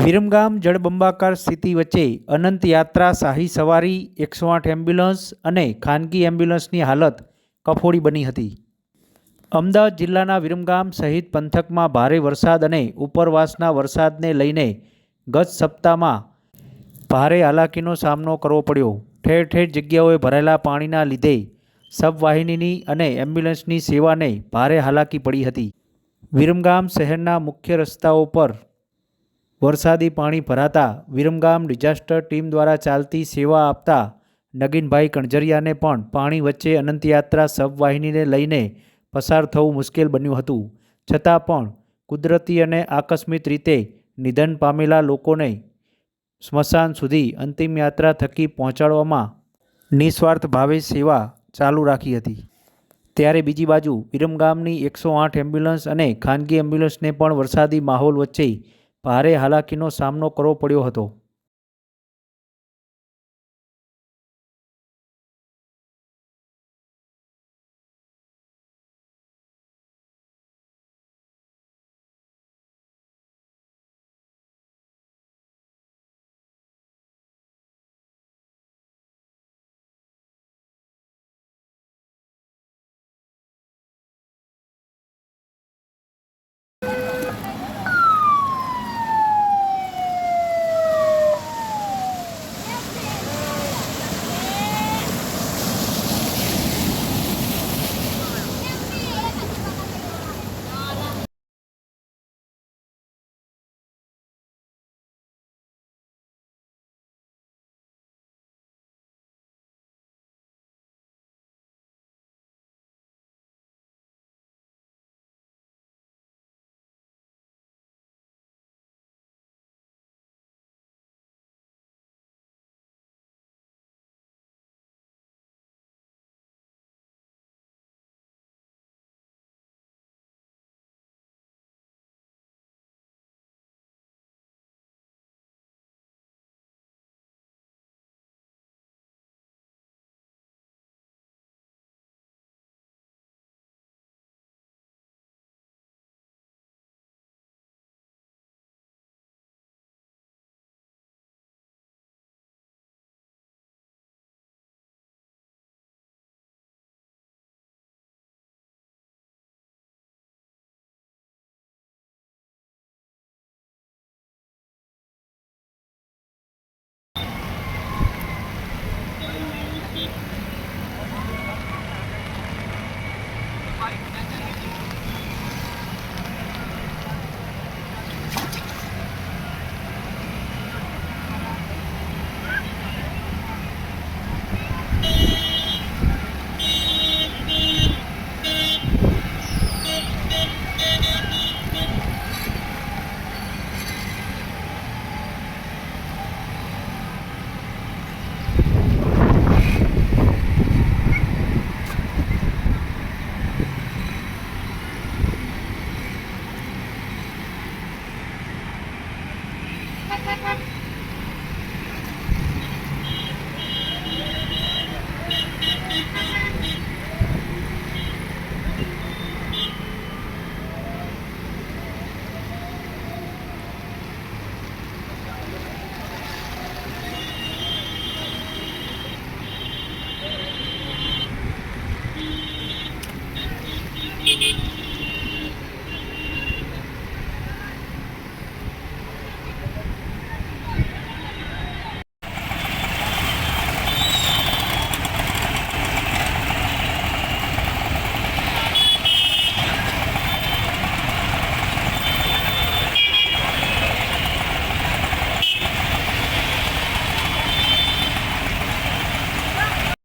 વિરમગામ જળબંબાકાર સ્થિતિ વચ્ચે અનંત યાત્રા શાહી સવારી 108 એમ્બ્યુલન્સ અને ખાનગી એમ્બ્યુલન્સની હાલત કફોડી બની હતી। અમદાવાદ જિલ્લાના વિરમગામ સહિત પંથકમાં ભારે વરસાદ અને ઉપરવાસના વરસાદને લઈને ગત સપ્તાહમાં ભારે હાલાકીનો સામનો કરવો પડ્યો। ઠેર ઠેર જગ્યાઓએ ભરાયેલા પાણીના લીધે સબવાહિનીની અને એમ્બ્યુલન્સની સેવાને ભારે હાલાકી પડી હતી। વિરમગામ શહેરના મુખ્ય રસ્તાઓ પર વરસાદી પાણી ભરાતા વિરમગામ ડિઝાસ્ટર ટીમ દ્વારા ચાલતી સેવા આપતા નગીનભાઈ કણઝરિયાને પણ પાણી વચ્ચે અનંતયાત્રા સબવાહિનીને લઈને પસાર થવું મુશ્કેલ બન્યું હતું। છતાં પણ કુદરતી અને આકસ્મિક રીતે નિધન પામેલા લોકોને સ્મશાન સુધી અંતિમ યાત્રા થકી પહોંચાડવામાં નિસ્વાર્થ ભાવે સેવા ચાલુ રાખી હતી। ત્યારે બીજી બાજુ વિરમગામની 108 એમ્બ્યુલન્સ અને ખાનગી એમ્બ્યુલન્સને પણ વરસાદી માહોલ વચ્ચે ભારે હાલાકીનો સામનો કરવો પડ્યો હતો। Ha ha ha!